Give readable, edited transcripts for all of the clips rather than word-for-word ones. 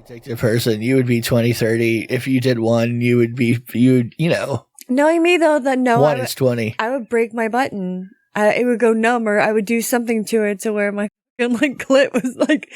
addictive person. You would be 20, 30. If you did one, Knowing me though, that one is 20. I would break my button. It would go numb, or I would do something to it to where my clit was like.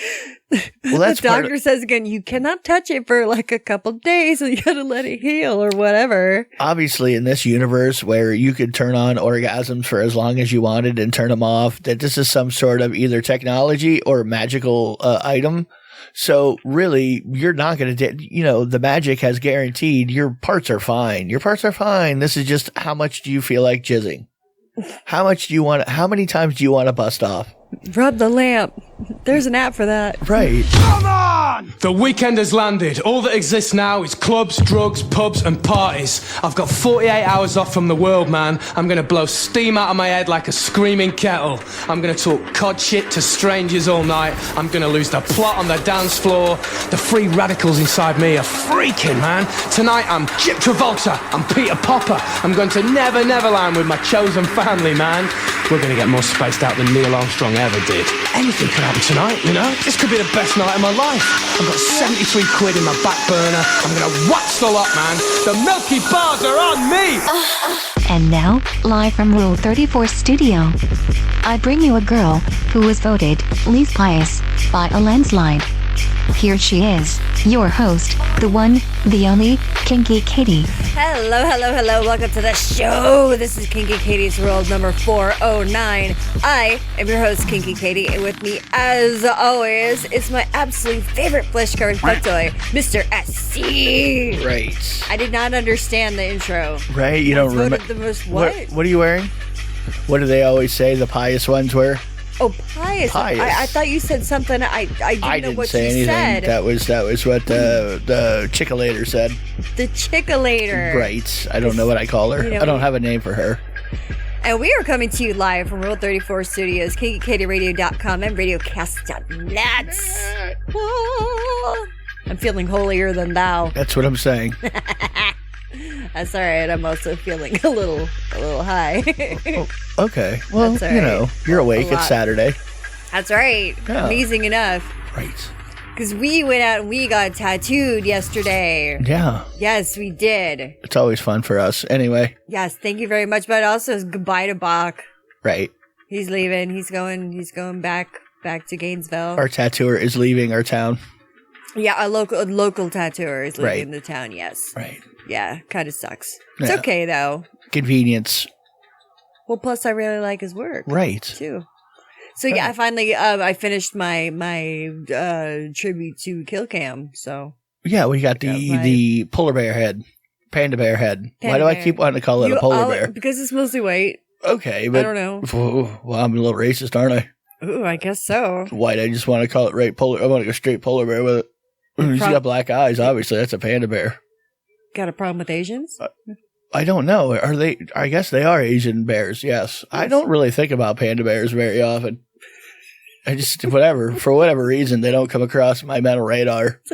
Well, that's the doctor says again, you cannot touch it for like a couple days, and you got to let it heal or whatever. Obviously, in this universe where you could turn on orgasms for as long as you wanted and turn them off, that this is some sort of either technology or magical item. So really, you're not going to, the magic has guaranteed your parts are fine. Your parts are fine. This is just how much do you feel like jizzing? How many times do you want to bust off? Rub the lamp. There's an app for that. Right. Come on! The weekend has landed. All that exists now is clubs, drugs, pubs, and parties. I've got 48 hours off from the world, man. I'm gonna blow steam out of my head like a screaming kettle. I'm gonna talk cod shit to strangers all night. I'm gonna lose the plot on the dance floor. The free radicals inside me are freaking, man. Tonight I'm 𝓚𝓲𝓷𝓴𝓂. I'm Peter Popper. I'm going to Never Neverland with my chosen family, man. We're gonna get more spaced out than Neil Armstrong ever did. Anything could happen tonight, This could be the best night of my life. I've got 73 quid in my back burner. I'm gonna wax the lot, man. The Milky Bars are on me! And now, live from Rule 34 Studio, I bring you a girl who was voted least pious by a landslide. Here she is, your host, the one, the only, Kinky Katie. Hello. Welcome to the show. This is Kinky Katie's World number 409. I am your host, Kinky Katie, and with me, as always, is my absolute favorite flesh-covered fuck toy, Mr. SC. Right. I did not understand the intro. Right? You don't remember the most what? What are you wearing? What do they always say the pious ones wear? Oh, pious. I thought you said something. I didn't know what say you anything. said. That was what the 𝓚𝓚𝓻𝓵𝓭 said. The 𝓚𝓚𝓚𝓻𝓵. Right. I don't know what I call her. I don't have a name for her. And we are coming to you live from Rule 34 Studios, KinkyKatieRadio.com, and RadioCast.net. I'm feeling holier than thou. That's what I'm saying. That's all right. I'm also feeling a little high. Okay. Well, you're awake. It's Saturday. That's right. Yeah. Amazing enough. Right. Because we went out and we got tattooed yesterday. Yeah. Yes, we did. It's always fun for us. Anyway. Yes, thank you very much. But also goodbye to Bach. Right. He's leaving. He's going back to Gainesville. Our tattooer is leaving our town. Yeah, a local tattooer is leaving the town. Yes. Right. Yeah, kind of sucks. It's okay though. Convenience. Well, plus I really like his work. Right. Too. So yeah, I finally I finished my tribute to Kill Cam. So yeah, we got the polar bear head, panda bear head. Why do I keep wanting to call it a polar bear? Because it's mostly white. Okay, but I don't know. Well, I'm a little racist, aren't I? Ooh, I guess so. White. I just want to call it polar. I want to go straight polar bear with it. He's got black eyes. Obviously, that's a panda bear. Got a problem with Asians? I don't know. Are they? I guess they are Asian bears. Yes. I don't really think about panda bears very often. I just for whatever reason, they don't come across my mental radar. It's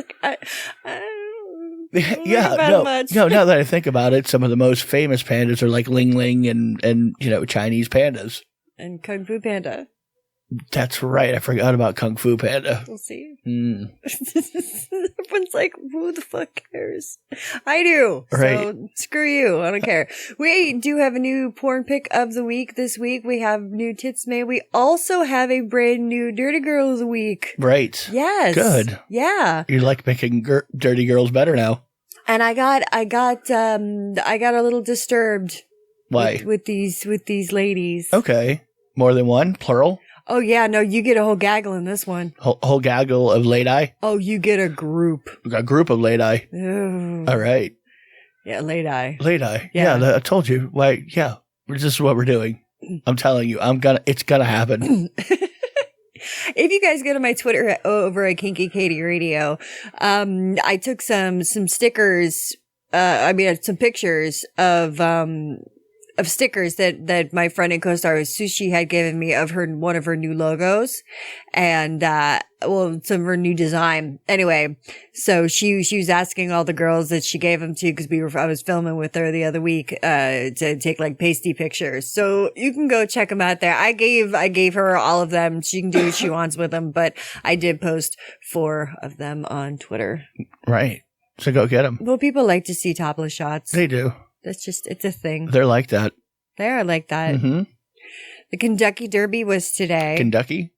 like, no. Now that I think about it, some of the most famous pandas are like Ling Ling and Chinese pandas and Kung Fu Panda. That's right. I forgot about Kung Fu Panda. We'll see. Everyone's like, who the fuck cares? I do. Right. So screw you. I don't care. We do have a new porn pick of the week this week. We have new Tits May. We also have a brand new Dirty Girls week. Right. Yes. Good. Yeah. You like making dirty girls better now. And I got a little disturbed. Why? With these ladies. Okay. More than one? Plural? Oh, yeah. No, you get a whole gaggle in this one. Whole gaggle of 𝓚𝓚𝓷𝓵? Oh, you get a group. A group of 𝓚𝓚𝓷𝓵. Ooh. All right. Yeah, 𝓚𝓚𝓷𝓵. 𝓚𝓚𝓷𝓵. Yeah, I told you. Why? Yeah. This is what we're doing. I'm telling you. It's gonna happen. If you guys go to my Twitter over at Kinky Katie Radio, I took some stickers, some pictures of, stickers that my friend and co-star Sushi had given me of one of her new logos and some of her new design. Anyway, so she was asking all the girls that she gave them to because I was filming with her the other week to take like pasty pictures. So you can go check them out there. I gave her all of them. She can do what she wants with them, but I did post 4 of them on Twitter. Right. So go get them. Well, people like to see topless shots. They do. It's a thing. They're like that. They are like that. Mm-hmm. The Kentucky Derby was today. Kentucky.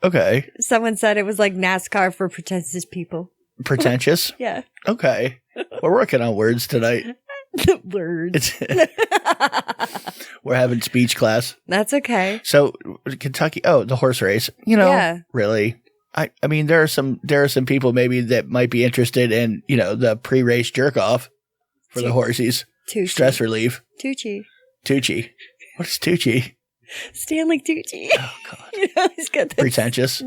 Okay. Someone said it was like NASCAR for pretentious people. Pretentious? Yeah. Okay. We're working on words tonight. Words. We're having speech class. That's okay. So Kentucky, the horse race. Yeah. Really. I mean, there are some people maybe that might be interested in, the pre-race jerk off for the horsies. Tucci. Stress relief. Tucci. What is Tucci? Stanley Tucci. Oh, God. He's got this. Pretentious.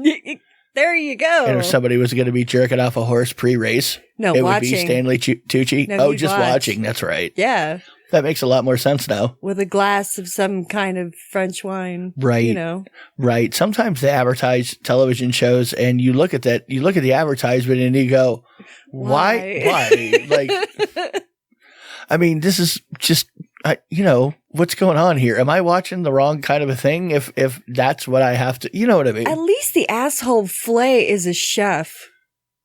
There you go. And if somebody was going to be jerking off a horse pre-race, it would watching. be Stanley Tucci. No, just watching. That's right. Yeah. That makes a lot more sense now. With a glass of some kind of French wine. Right. Right. Sometimes they advertise television shows and you look at the advertisement and you go, why? Like, I mean, this is just, what's going on here? Am I watching the wrong kind of a thing? If that's what I have to, you know what I mean? At least the asshole 𝓚 is a chef.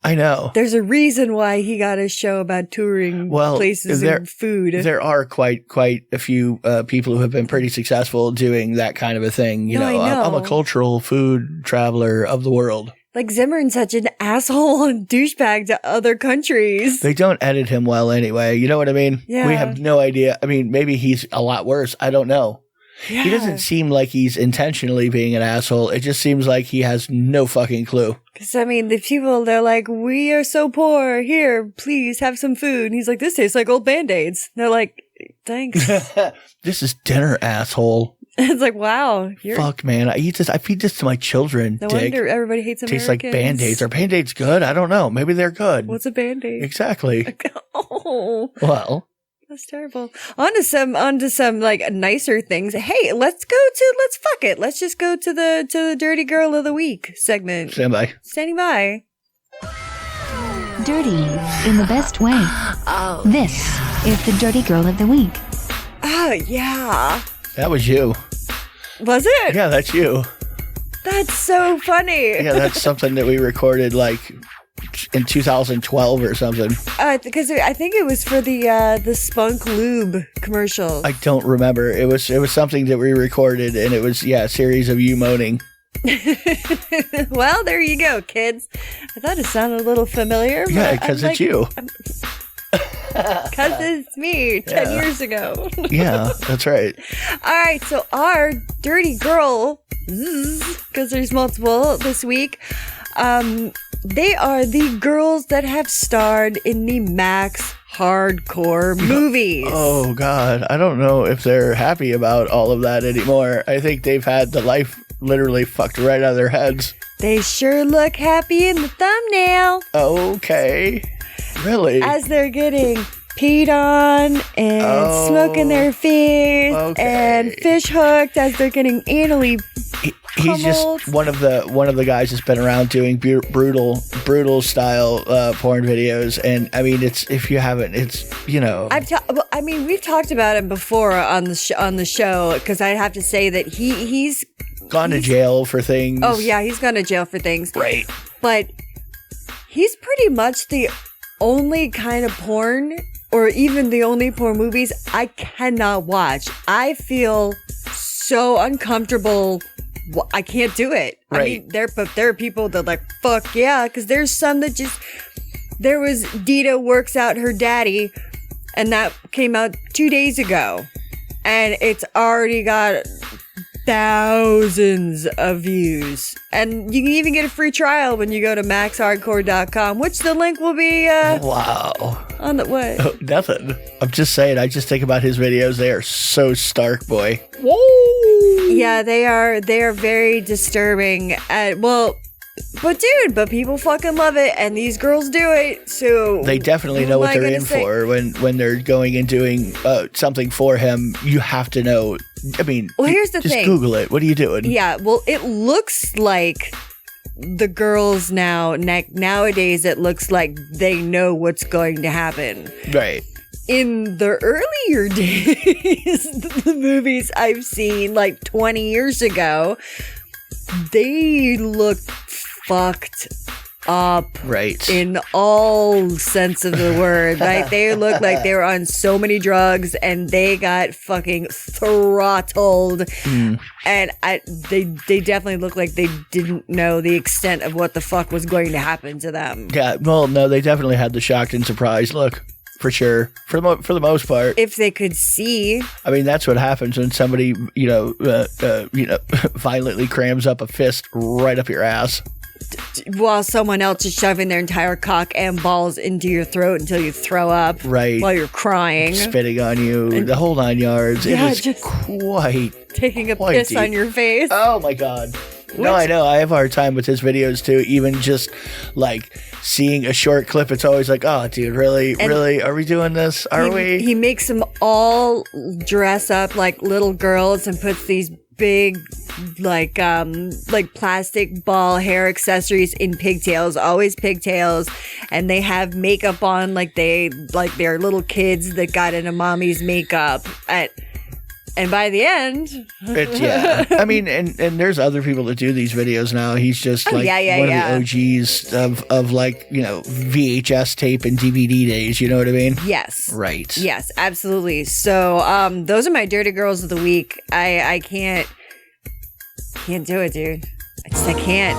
I know. There's a reason why he got a show about touring places and food. There are quite a few people who have been pretty successful doing that kind of a thing. I know. I'm a cultural food traveler of the world. Like Zimmerman's such an asshole and douchebag to other countries. They don't edit him well anyway. You know what I mean? Yeah. We have no idea. I mean, maybe he's a lot worse. I don't know. Yeah. He doesn't seem like he's intentionally being an asshole. It just seems like he has no fucking clue. Because, I mean, the people, they're like, we are so poor. Here, please have some food. And he's like, this tastes like old Band-Aids. They're like, thanks. This is dinner, asshole. It's like, wow. Fuck, man. I eat this. I feed this to my children. No Dick. wonder everybody hates Americans. Tastes like Band-Aids. Are Band-Aids good? I don't know. Maybe they're good. What's a Band-Aid? Exactly. Oh. Well. That's terrible. On to some like nicer things. Hey, let's fuck it. Let's just go to the Dirty Girl of the Week segment. Standing by. Dirty in the best way. Oh. This is the Dirty Girl of the Week. Oh, yeah. That was you. Was it? Yeah, that's you. That's so funny. Yeah, that's something that we recorded like in 2012 or something. Because I think it was for the Spunk Lube commercial. I don't remember. It was something that we recorded, and it was a series of you moaning. Well, there you go, kids. I thought it sounded a little familiar. Yeah, because it's you. Because it's me 10 years ago. Yeah, that's right. All right, so our Dirty Girl, because there's multiple this week, they are the girls that have starred in the Max hardcore movies. Oh, God. I don't know if they're happy about all of that anymore. I think they've had the life literally fucked right out of their heads. They sure look happy in the thumbnail. Okay. Really? As they're getting peed on and smoking their face and fish hooked as they're getting anally He's just one of the guys that's been around doing brutal style porn videos, and I mean, if you haven't, it's we've talked about him before on the show because I have to say that he's gone to jail for things. Oh yeah, he's gone to jail for things. Right. But he's pretty much the only kind of porn, or even the only porn movies I cannot watch. I feel so uncomfortable. I can't do it. Right. I mean, there are people that like, fuck yeah, because there's some that just, there was Dita Works Out Her Daddy, and that came out 2 days ago, and it's already got thousands of views, and you can even get a free trial when you go to maxhardcore.com, which the link will be wow on the what? Oh, nothing. I'm just saying, I just think about his videos. They are so stark, boy. Whoa. Yeah, they are very disturbing. Well, But people fucking love it, and these girls do it, so... They definitely know what they're in for when they're going and doing something for him. You have to know. I mean, well, here's the thing. Just Google it. What are you doing? Yeah, well, it looks like the girls nowadays, it looks like they know what's going to happen. Right. In the earlier days, the movies I've seen, like 20 years ago, they looked fucked up, right, in all sense of the word. Like, they looked like they were on so many drugs and they got fucking throttled. And they definitely looked like they didn't know the extent of what the fuck was going to happen to them. Yeah, well, no, they definitely had the shocked and surprised look. For sure, for the most part. If they could see, I mean, that's what happens when somebody, violently crams up a fist right up your ass, while someone else is shoving their entire cock and balls into your throat until you throw up. Right, while you're crying, spitting on you, and the whole 9 yards. Yeah, it is quite taking a piss deep on your face. Oh my god. No, I know. I have a hard time with his videos too. Even just like seeing a short clip, it's always like, oh, dude, really? Are we doing this? Are we? He makes them all dress up like little girls and puts these big, like plastic ball hair accessories in pigtails, always pigtails, and they have makeup on like they're little kids that got into mommy's makeup. And by the end, it's, yeah. I mean, and there's other people that do these videos now. He's just like one of the OGs of like, VHS tape and DVD days. You know what I mean? Yes. Right. Yes, absolutely. So, those are my dirty girls of the week. I can't do it, dude. I can't.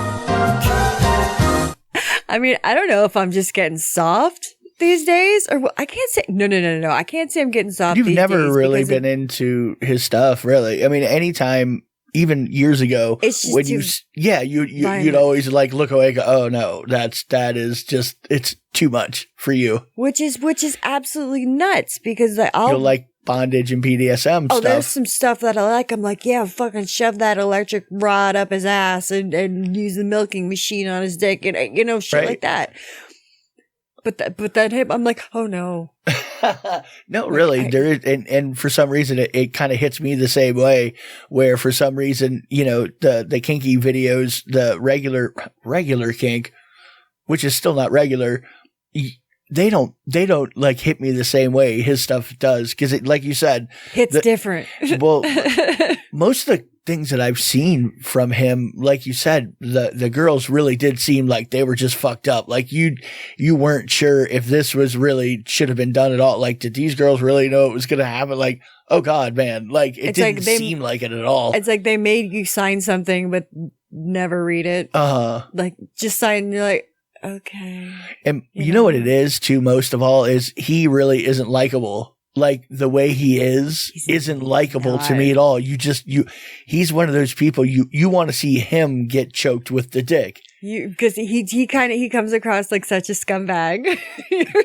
I mean, I don't know if I'm just getting soft these days, or I can't say no. I can't say I'm getting soft. You've these never days really been into his stuff, really. I mean, anytime, even years ago, it's just when you'd always like look away, and go, oh no, that is just, it's too much for you. Which is absolutely nuts, because you'll like bondage and BDSM stuff. There's some stuff that I like. I'm like, yeah, fucking shove that electric rod up his ass and use the milking machine on his dick, and shit like that. But that hip, I'm like, oh no. No, really. There is, and for some reason it kind of hits me the same way, where for some reason, the kinky videos, the regular kink, which is still not regular, they don't like hit me the same way his stuff does. Cause it, like you said, it's different. Well, most of the things that I've seen from him, like you said, the girls really did seem like they were just fucked up. Like you weren't sure if this was really should have been done at all. Like, did these girls really know it was going to happen? Like, oh God, man. Like, it didn't seem like it at all. It's like they made you sign something, but never read it. Like, just sign, you're like, okay. And you know what it is too, most of all, is he really isn't likable. Like, the way he isn't likable to me at all. He's one of those people you want to see him get choked with the dick. Because he comes across like such a scumbag.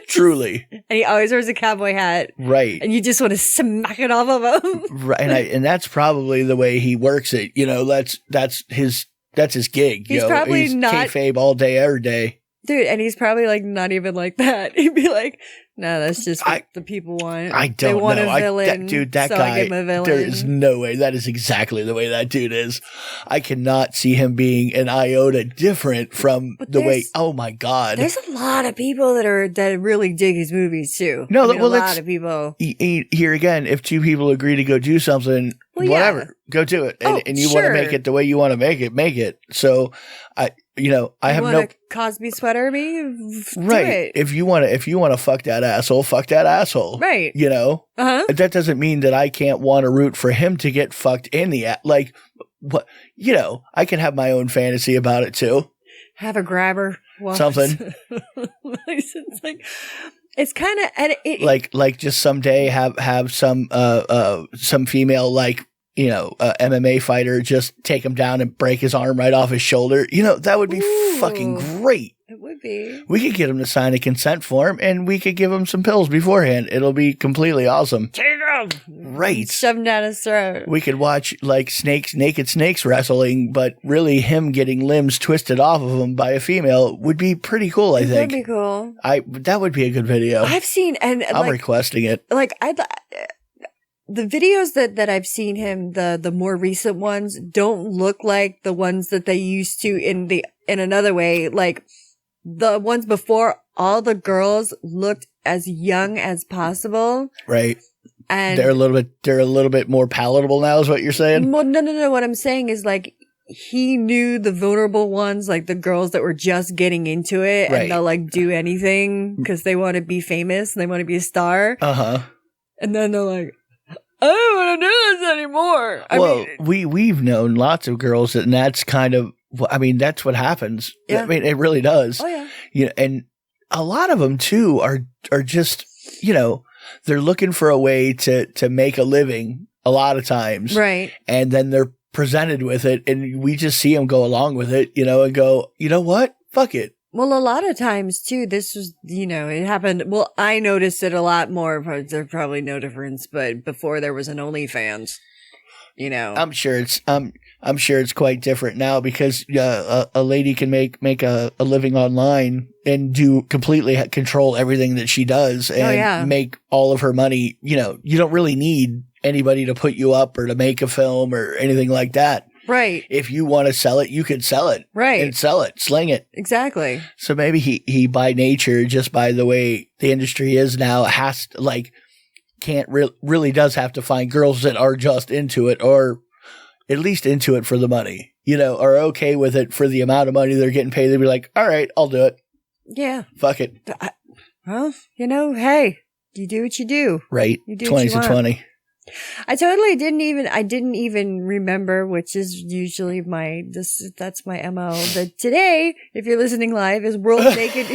Truly. And he always wears a cowboy hat. Right. And you just want to smack it off of him. Right. And that's probably the way he works it. That's his gig. He's probably not kayfabe all day, every day. Dude, and he's probably like not even like that. He'd be like, no, that's just what the people want. I don't they want know. A villain, that so guy, I give him a villain. There is no way. That is exactly the way that dude is. I cannot see him being an iota different from the way, oh my God. There's a lot of people that really dig his movies too. No, a lot of people. Here again, if two people agree to go do something, whatever, go do it. And you want to make it the way you want to make it. So I have no Cosby sweater me. Right. If you want to fuck that asshole. Right. That doesn't mean that I can't want to root for him to get fucked in the ass. Like, what, I can have my own fantasy about it too. Have a grabber. Something. It's like, it's kind of like just someday have some female, like, MMA fighter just take him down and break his arm right off his shoulder. That would be fucking great. It would could be. We could get him to sign a consent form, and we could give him some pills beforehand. It'll be completely awesome. Take him! Right. Shove him down his throat. We could watch like naked snakes wrestling, but really him getting limbs twisted off of him by a female would be pretty cool, I think. That'd be cool. That would be a good video. I've seen, and I'm requesting it. Like, the videos that I've seen him, the more recent ones, don't look like the ones that they used to in another way. Like, the ones before, all the girls looked as young as possible. Right. And they're a little bit more palatable now, is what you're saying? Well, no. What I'm saying is, like, he knew the vulnerable ones, like the girls that were just getting into it, right. And they'll like do anything because they want to be famous and they want to be a star. And then they're like, I don't want to do this anymore. We've known lots of girls and that's kind of, that's what happens. Yeah. It really does. Oh yeah. And a lot of them too are just, they're looking for a way to make a living a lot of times. Right. And then they're presented with it and we just see them go along with it, and go, you know what? Fuck it. Well, a lot of times too, this was, it happened. Well, I noticed it a lot more. There's probably no difference, but before there was an OnlyFans, I'm sure it's quite different now because a lady can make a living online and completely control everything that she does and make all of her money. You don't really need anybody to put you up or to make a film or anything like that. Right. If you want to sell it, you could sell it. Right. And sell it, sling it. Exactly. So maybe he by nature, just by the way the industry is now, has to, really does have to find girls that are just into it or at least into it for the money, are okay with it for the amount of money they're getting paid. They'd be like, all right, I'll do it. Yeah. Fuck it. Well, hey, you do what you do. Right. You do 20's a 20. I didn't even remember, which is usually that's my MO. That today, if you're listening live, is World Naked.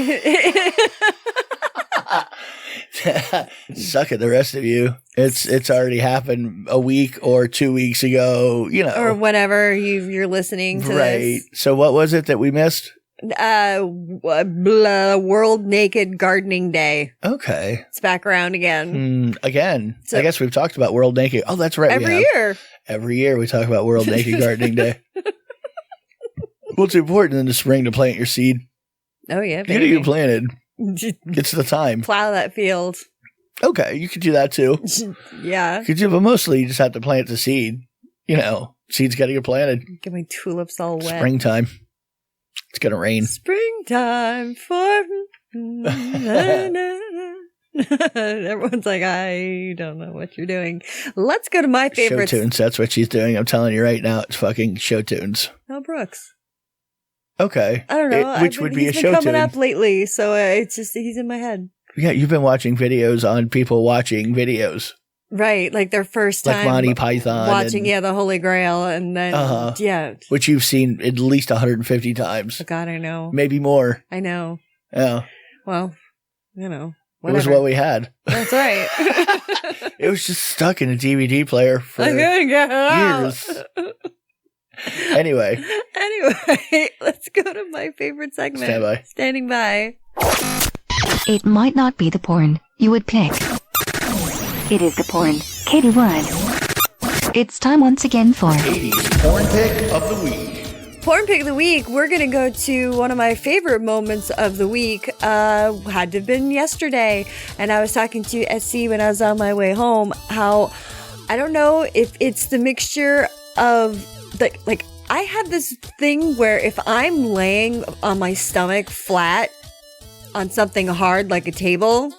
Suck it, the rest of you. It's already happened a week or 2 weeks ago, or whenever you're listening to this. So what was it that we missed? World Naked Gardening Day. Okay. It's back around again. Again. So, I guess we've talked about World Naked. Oh, that's right. Every year we talk about World Naked Gardening Day. What's important in the spring to plant your seed? Oh, yeah, baby. Get it you planted. It's the time. Plow that field. Okay, you could do that too. Yeah. But mostly you just have to plant the seed. Seed's got to get planted. Get my tulips all wet. Springtime. It's going to rain. Springtime for... Everyone's like, I don't know what you're doing. Let's go to my favorite. Show tunes. That's what she's doing. I'm telling you right now. It's fucking show tunes. Mel Brooks. Okay. I don't know. Which would be a show tune. He's been coming up lately, so it's just, he's in my head. Yeah, you've been watching videos on people watching videos. Right, like their first time. Like Monty Python. Watching, the Holy Grail, and then, yeah. Which you've seen at least 150 times. Oh, God, I know. Maybe more. I know. Yeah. Well, whatever. It was what we had. That's right. It was just stuck in a DVD player for years. Anyway, let's go to my favorite segment. Stand by. Standing by. It might not be the porn you would pick. It is the porn Katie would. It's time once again for Katie's Porn Pick of the Week. Porn Pick of the Week. We're going to go to one of my favorite moments of the week. Had to have been yesterday. And I was talking to SC when I was on my way home. How, I don't know if it's the mixture of... I have this thing where if I'm laying on my stomach flat on something hard like a table,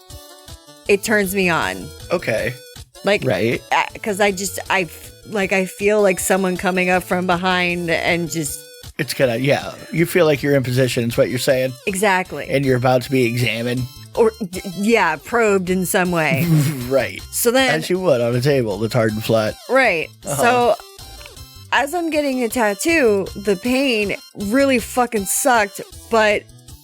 it turns me on. Okay. Right. Because I feel like someone coming up from behind and just... It's gonna, you feel like you're in position, is what you're saying. Exactly. And you're about to be examined. Or, probed in some way. Right. So then... As you would on a table that's hard and flat. Right. So... As I'm getting a tattoo, the pain really fucking sucked, but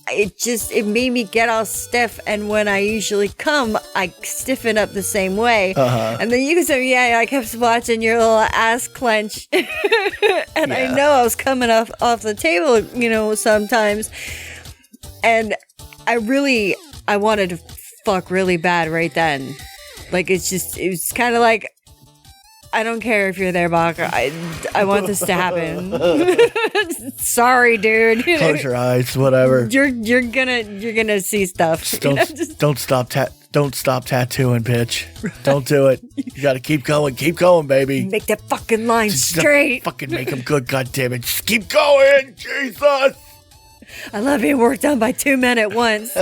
it made me get all stiff. And when I usually come, I stiffen up the same way. And then you can say, I kept watching your little ass clench. And I know I was coming off the table, sometimes. And I wanted to fuck really bad right then. Like, it was kind of like, I don't care if you're there, Bach. I want this to happen. Sorry, dude. Close your eyes, whatever. You're gonna see stuff. Don't stop tattooing, bitch. Don't do it. You got to keep going, baby. Make that fucking line straight. Fucking make them good, goddammit. Just keep going, Jesus. I love being worked on by 2 men at once.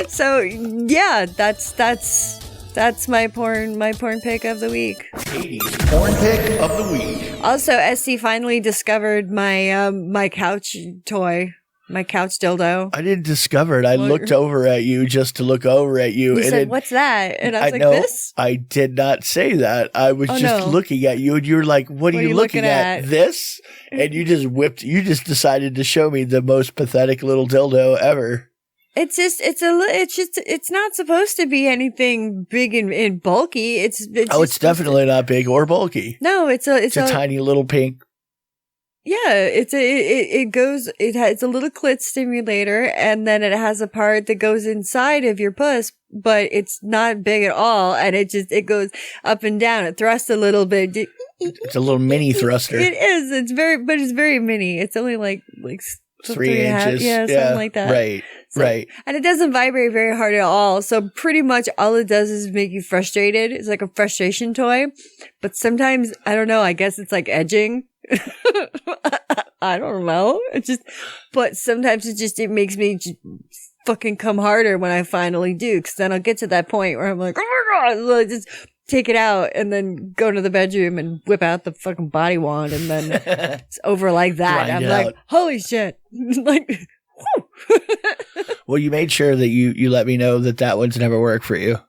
So yeah, that's my porn pick of the week. Katie's porn pick of the week. Also, SC finally discovered my my couch toy, my couch dildo. I didn't discover it. I looked over at you just to look over at you. You and said, "What's that?" And I was like, "This." I did not say that. I was just looking at you, and you were like, "What are you looking at? This?" And you just decided to show me the most pathetic little dildo ever. It's not supposed to be anything big and bulky. It's definitely not big or bulky. No, it's a tiny little pink. Yeah, it's a little clit stimulator, and then it has a part that goes inside of your puss, but it's not big at all, and it goes up and down. It thrusts a little bit. It's a little mini thruster. It is. It's very mini. It's only like 3 inches. Something like that. Right. Right. And it doesn't vibrate very hard at all. So pretty much all it does is make you frustrated. It's like a frustration toy. But sometimes, I don't know, I guess it's like edging. I don't know. But sometimes it makes me just fucking come harder when I finally do. Cause then I'll get to that point where I'm like, oh my God, just take it out and then go to the bedroom and whip out the fucking body wand. And then it's over like that. I'm like, holy shit. Like, whew. Well, you made sure that you let me know that one's never worked for you.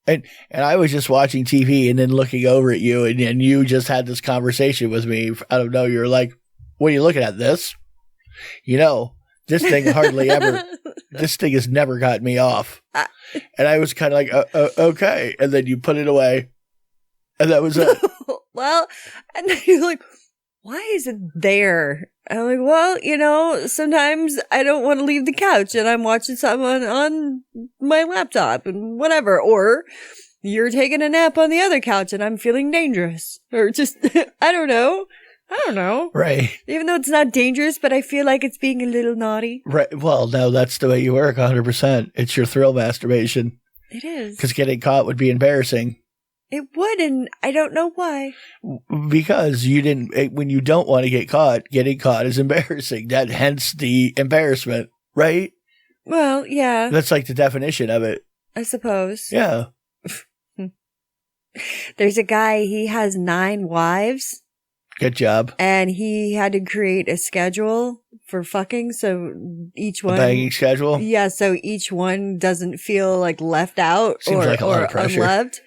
And I was just watching TV and then looking over at you, and you just had this conversation with me. I don't know. You're like, what are you looking at? This? This thing this thing has never gotten me off. And I was kind of like, okay. And then you put it away. And that was it. Well, and then you're like, why is it there? I'm like, well, sometimes I don't want to leave the couch and I'm watching something on my laptop and whatever. Or you're taking a nap on the other couch and I'm feeling dangerous. Or just, I don't know. Right. Even though it's not dangerous, but I feel like it's being a little naughty. Right. Well, no, that's the way you work 100%. It's your thrill masturbation. It is. Because getting caught would be embarrassing. It would, and I don't know why. Because when you don't want to get caught, getting caught is embarrassing. Hence the embarrassment, right? Well, yeah. That's like the definition of it. I suppose. Yeah. There's a guy, he has 9 wives. Good job. And he had to create a schedule for fucking, so each one... A banging schedule? Yeah, so each one doesn't feel like left out Seems like a lot of pressure. Unloved.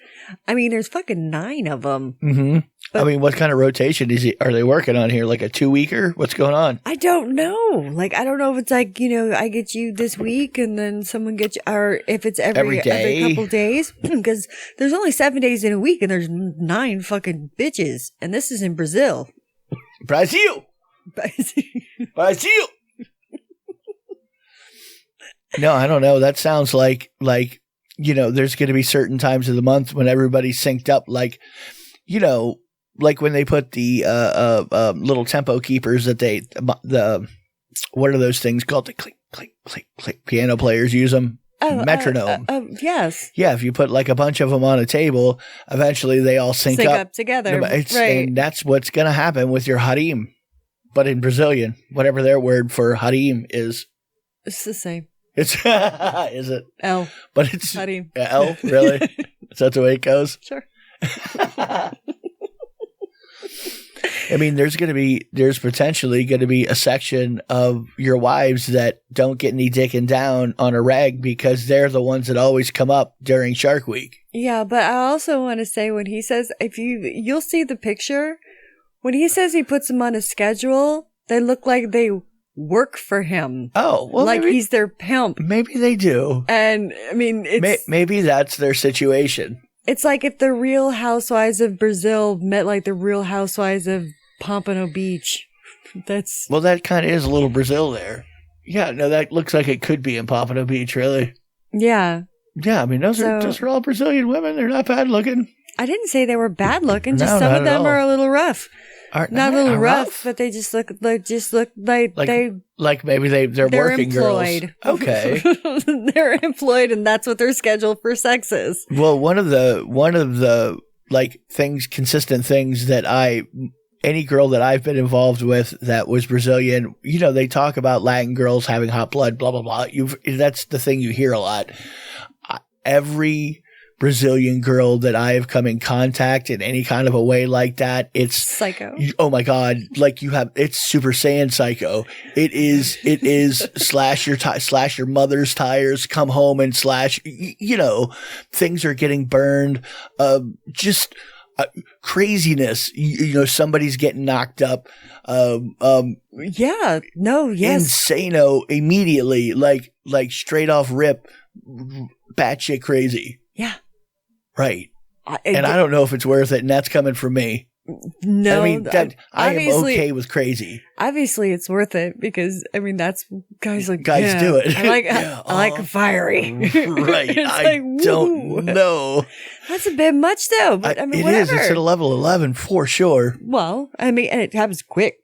I mean, there's fucking 9 of them. Mm-hmm. I mean, what kind of rotation are they working on here? Like a 2-weeker? What's going on? I don't know. Like, I don't know if it's like, I get you this week and then someone gets you, or if it's every couple days. Because there's only 7 days in a week and there's 9 fucking bitches. And this is in Brazil. Brazil! No, I don't know. That sounds like there's going to be certain times of the month when everybody's synced up, like when they put the little tempo keepers that what are those things called? The click, click, click, click. Piano players use them. Metronome. Yes. Yeah, if you put like a bunch of them on a table, eventually they all sync up together. Right. And that's what's going to happen with your harem. But in Brazilian, whatever their word for harem is. It's the same. Is it? L. But it's Harem. L, really? Is that the way it goes? Sure. I mean, there's potentially going to be a section of your wives that don't get any dicking down on a rag because they're the ones that always come up during Shark Week. Yeah, but I also want to say when he says, you'll see the picture, when he says he puts them on a schedule, they look like they work for him. Oh, well, like he's their pimp. Maybe they do. And I mean, maybe that's their situation. It's like if the Real Housewives of Brazil met like the Real Housewives of Pompano Beach. That kind of is a little Brazil there. Yeah, no, that looks like it could be in Pompano Beach, really. Yeah. Yeah, I mean, those are all Brazilian women. They're not bad looking. I didn't say they were bad looking. Just No, some not of at them all. are a little rough. Not a little Are rough, but they just look like like maybe they're working employed. girls. Okay. They're employed, and that's what their schedule for sex is. Well, one of the like consistent things that any girl that I've been involved with that was Brazilian, you know, they talk about Latin girls having hot blood, blah blah blah. That's the thing you hear a lot. Every Brazilian girl that I have come in contact in any kind of a way like that, it's psycho. Oh my God. Like it's Super Saiyan psycho. It is slash your mother's tires, come home and slash, you know, things are getting burned. Just craziness. You know, somebody's getting knocked up. Yeah. No. Yes. Insano immediately. Like straight off rip, batshit crazy. Yeah. Right. And I don't know if it's worth it, and that's coming from me. No. I mean, I am okay with crazy. Obviously, it's worth it because, I mean, that's guys do it. I like fiery. Right. I don't know. That's a bit much, though. But I mean, whatever. It's at a level 11 for sure. Well, I mean, and it happens quick.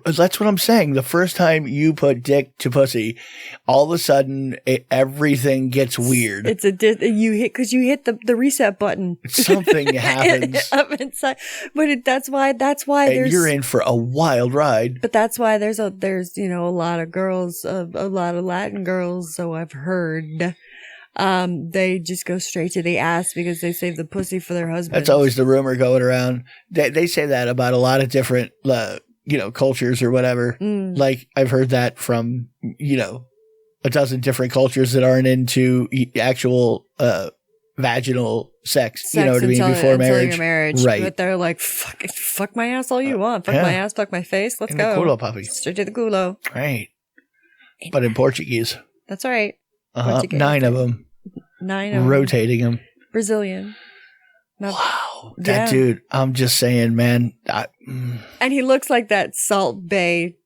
That's what I'm saying. The first time you put dick to pussy, all of a sudden everything gets weird. It's you hit the reset button. Something happens up inside, but that's why and you're in for a wild ride. But that's why there's you know a lot of girls, a lot of Latin girls. So I've heard. They just go straight to the ass because they save the pussy for their husband. That's always the rumor going around. They say that about a lot of different. You know, cultures or whatever. Like I've heard that from, you know, a dozen different cultures that aren't into actual vaginal sex, you know what I mean, before marriage. Right. But they're like, fuck my ass all you want. Fuck my ass, fuck my face. Let's go. The culo, puppy. Straight to the culo. Right. But in Portuguese. That's right. 9 of them. 9 of them. Rotating them. Brazilian. Wow. That dude, I'm just saying, man. And he looks like that Salt Bay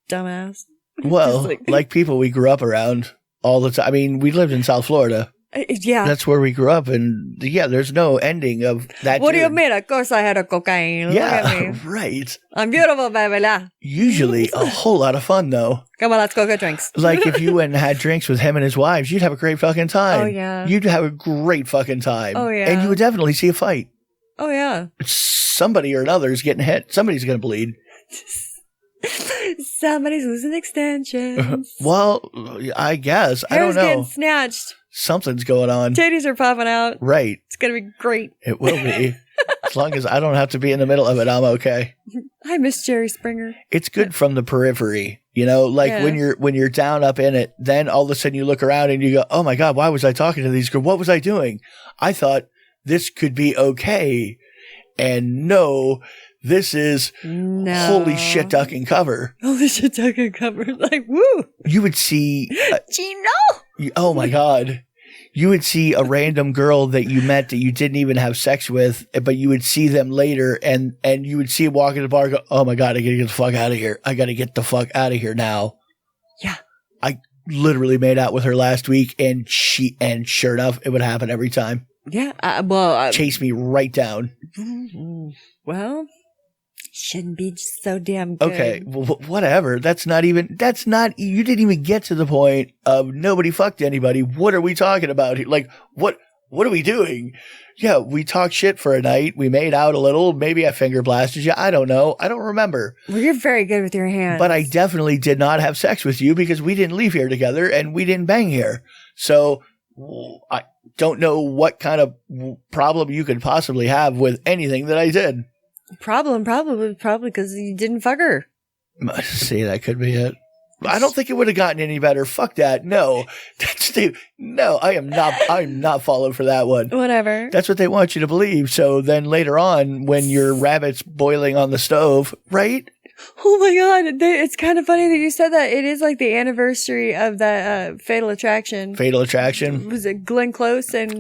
dumbass. Well, like people we grew up around all the time. I mean, we lived in South Florida. Yeah. That's where we grew up. And there's no ending of that. What do you mean? Of course I had a cocaine. Yeah, look at me. right. I'm beautiful, baby. Usually a whole lot of fun, though. Come on, let's go get drinks. Like if you went and had drinks with him and his wives, you'd have a great fucking time. Oh, yeah. You'd have a great fucking time. Oh, yeah. And you would definitely see a fight. Oh, yeah. Somebody or another is getting hit. Somebody's going to bleed. Somebody's losing extensions. Well, I guess. Hair's I don't know. getting snatched. Something's going on. Titties are popping out. Right. It's going to be great. It will be. As long as I don't have to be in the middle of it, I'm okay. I miss Jerry Springer. It's good from the periphery. You know, like when you're down up in it, then all of a sudden you look around and you go, oh my God, why was I talking to these girls? What was I doing? I thought this could be okay. And no, this is holy shit duck and cover. Holy shit duck and cover. Like, woo. You would see. Gino! Oh my God. You would see a random girl that you met that you didn't even have sex with, but you would see them later and you would see them walk in the bar and go, oh my God, I gotta get the fuck out of here. I gotta get the fuck out of here now. Yeah. I literally made out with her last week and sure enough, it would happen every time. Yeah. Chase me right down. Well, shouldn't be so damn good. Okay, well, whatever. You didn't even get to the point of nobody fucked anybody. What are we talking about here? Like, what are we doing? Yeah, we talked shit for a night. We made out a little. Maybe I finger blasted you. I don't know. I don't remember. Well, you're very good with your hands. But I definitely did not have sex with you because we didn't leave here together and we didn't bang here. So I don't know what kind of problem you could possibly have with anything that I did. Probably because you didn't fuck her. See, that could be it. I don't think it would have gotten any better. Fuck that. No. No, I'm not falling for that one. Whatever. That's what they want you to believe. So then later on, when your rabbit's boiling on the stove, right? Oh my God. It's kind of funny that you said that. It is like the anniversary of that Fatal Attraction. Fatal Attraction? Was it Glenn Close and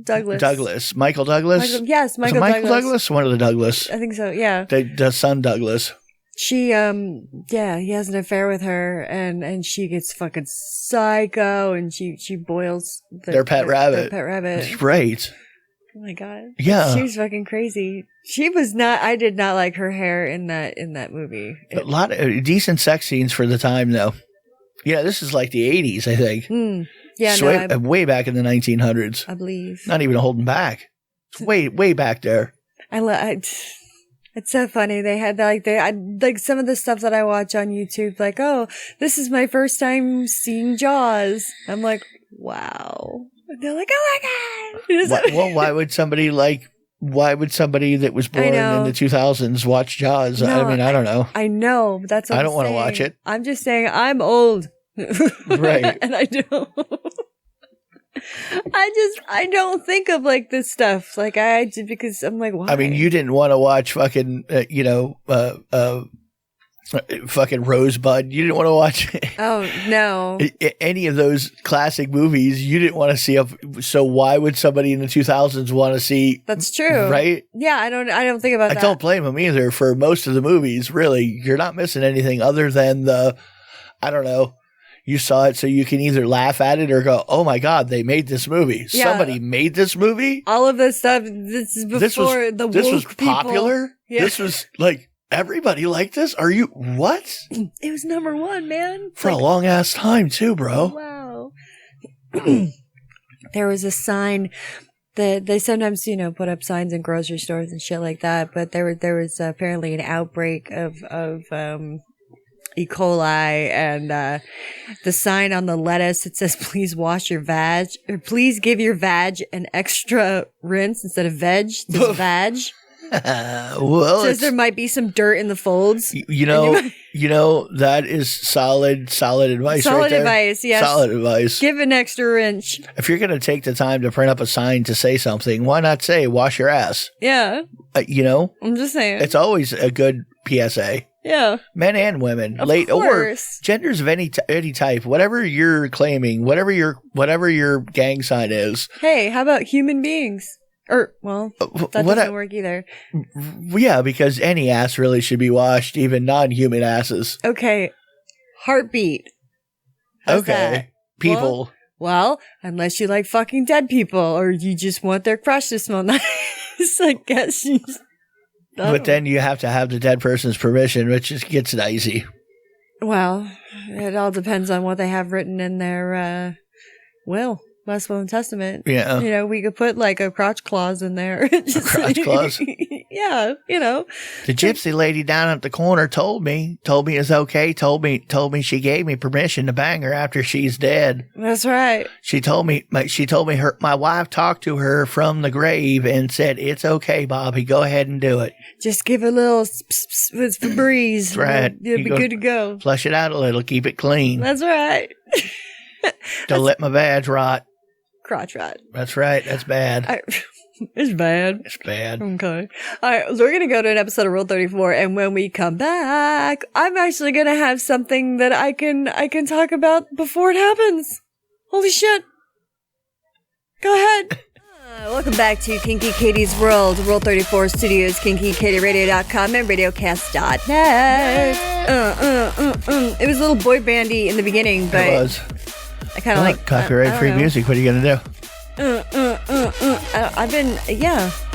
Douglas? Michael Douglas? Yes, Michael Douglas. Douglas? One of the Douglas. I think so, yeah. The son Douglas. She, he has an affair with her, and she gets fucking psycho, and she boils their pet rabbit. Their pet rabbit. Right. Oh my god. Yeah. She was fucking crazy. She was not, I did not like her hair in that movie. A lot of decent sex scenes for the time, though. Yeah, this is like the 80s, I think. Yeah, way back in the 1900s. I believe. Not even holding back. It's way back there. It's so funny. They had like some of the stuff that I watch on YouTube, like, oh, this is my first time seeing Jaws. I'm like, wow. And they're like, oh my god. Well, why would somebody that was born in the 2000s watch Jaws? No, I mean, I don't know. I know. But that's what I don't want to watch it. I'm just saying I'm old. Right. And I don't. I don't think of like this stuff. Like because I'm like, why? I mean, you didn't want to watch fucking, fucking Rosebud. You didn't want to watch Oh, no. any of those classic movies. You didn't want to see. So why would somebody in the 2000s want to see? That's true. Right? Yeah, I don't think about that. I don't blame them either for most of the movies. Really, you're not missing anything other than I don't know. You saw it so you can either laugh at it or go, oh my God, they made this movie. Yeah. Somebody made this movie? All of this stuff, this is before the woke This was people. popular? Yeah. This was like, everybody liked this? Are you, what? It was number one, man. For a long ass time too, bro. Wow. There was a sign that they sometimes, put up signs in grocery stores and shit like that, but there was apparently an outbreak of E. coli, and the sign on the lettuce, it says, please wash your vag, or please give your vag an extra rinse instead of veg. It says vag. Well, it says there might be some dirt in the folds. That is solid advice. Solid advice, yes. Solid advice. Give an extra rinse. If you're going to take the time to print up a sign to say something, why not say wash your ass? Yeah. I'm just saying. It's always a good PSA. Yeah. Men and women. Of course. Or genders of any type, whatever you're claiming, whatever your gang sign is. Hey, how about human beings? That doesn't work either. Yeah, because any ass really should be washed, even non-human asses. Okay. Heartbeat. How's that? People. Well, unless you like fucking dead people, or you just want their crush to smell nice, I guess you just... But then you have to have the dead person's permission, which just gets dicey. Well, it all depends on what they have written in their last will and testament. Yeah. We could put like a crotch clause in there. A crotch clause? Yeah, The gypsy lady down at the corner told me it's okay, told me she gave me permission to bang her after she's dead. That's right. She told me my wife talked to her from the grave and said, it's okay, Bobby, go ahead and do it. Just give it a little with Febreze. That's right. You'll be good to go. Flush it out a little, keep it clean. That's right. Don't let my vag rot. Crotch rot. That's right. That's bad. It's bad. It's bad. Okay. All right. So we're going to go to an episode of Rule 34. And when we come back, I'm actually going to have something that I can talk about before it happens. Holy shit. Go ahead. Welcome back to Kinky Katie's World, Rule 34 Studios, KinkyKatieRadio.com, and RadioCast.net. It was a little boy bandy in the beginning, but... It was. I kind of like copyright-free music. What are you going to do? I've been,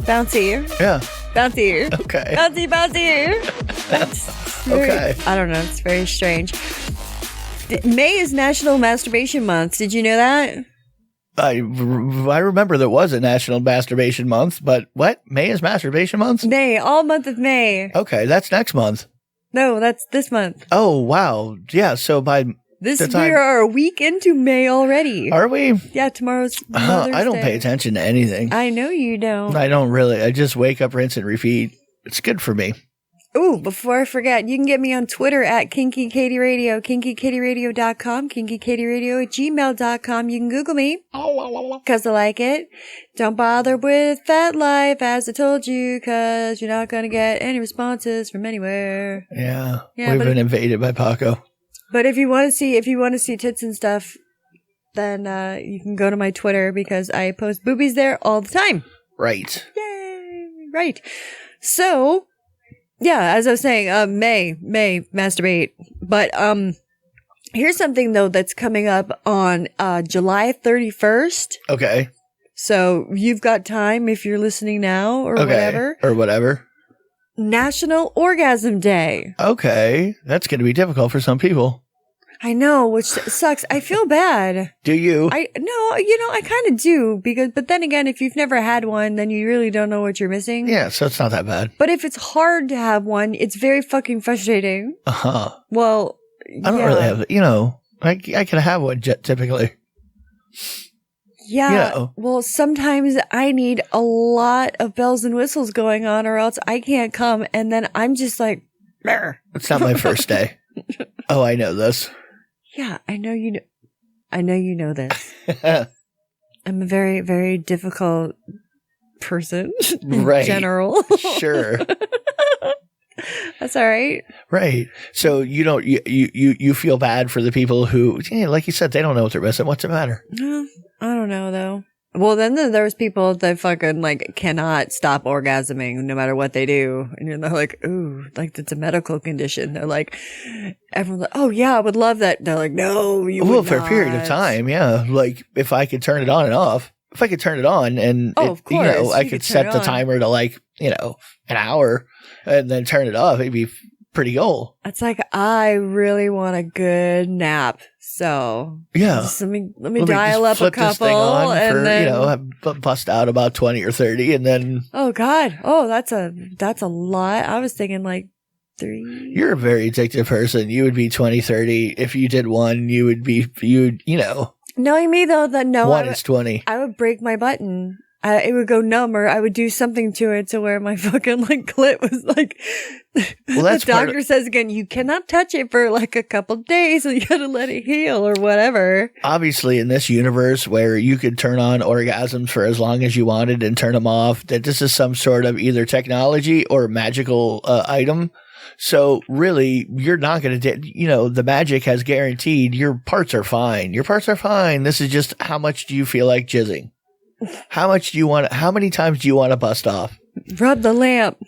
bouncy. Yeah. Bouncy. Okay. Bouncy. Okay. I don't know. It's very strange. May is National Masturbation Month. Did you know that? I remember there was a National Masturbation Month, but what? May is Masturbation Month? May. All month of May. Okay, that's next month. No, that's this month. Oh, wow. Yeah, so by... We are a week into May already. Are we? Yeah, tomorrow's Mother's I don't Day. pay attention to anything. I know you don't. I don't really. I just wake up, rinse, and repeat. It's good for me. Ooh, before I forget, you can get me on Twitter at KinkyKatieRadio, KinkyKatieRadio.com, KinkyKatieRadio@gmail.com. You can Google me, because I like it. Don't bother with that life, as I told you, because you're not going to get any responses from anywhere. Yeah we've been invaded by Paco. But if you want to see tits and stuff, then you can go to my Twitter, because I post boobies there all the time. Right. Yay! Right. So, Yeah, as I was saying, May masturbate. But here's something though that's coming up on July 31st. Okay. So you've got time if you're listening now or whatever. Or whatever. National Orgasm Day. Okay. That's going to be difficult for some people. I know, which sucks. I feel bad. Do you? I kind of do but then again, if you've never had one, then you really don't know what you're missing. Yeah, so it's not that bad. But if it's hard to have one, it's very fucking frustrating. Uh-huh. Well, I don't really have, I can have one typically. Yeah. Well, sometimes I need a lot of bells and whistles going on or else I can't come. And then I'm just like, Meh. It's not my first day. Oh, I know this. Yeah, I know you know this. I'm a very, very difficult person in general. Sure. That's all right. Right. So you feel bad for the people who, like you said, they don't know what they're missing. What's the matter? No, I don't know though. Well, then there's people that fucking like cannot stop orgasming no matter what they do. And you're like, ooh, like it's a medical condition. They're like, everyone's like, oh yeah, I would love that. They're like, no, you would for a period of time. Yeah. Like if I could turn it on and off, if I could turn it on and of course, I could set the timer to like, an hour and then turn it off. It'd be pretty cool. It's like, I really want a good nap. So yeah, let me dial up a couple and then bust out about 20 or 30 and then. Oh God. Oh, that's a lot. I was thinking like 3. You're a very addictive person. You would be 20, 30. If you did one, Knowing me though, one is 20. I would break my button. It would go numb, or I would do something to it to where my fucking like clit was like. Well, that's the doctor says again, you cannot touch it for like a couple days, and you gotta let it heal or whatever. Obviously, in this universe where you could turn on orgasms for as long as you wanted and turn them off, that this is some sort of either technology or magical item. So really, you're not going to, the magic has guaranteed your parts are fine. Your parts are fine. This is just how much do you feel like jizzing? How many times do you want to bust off? Rub the lamp.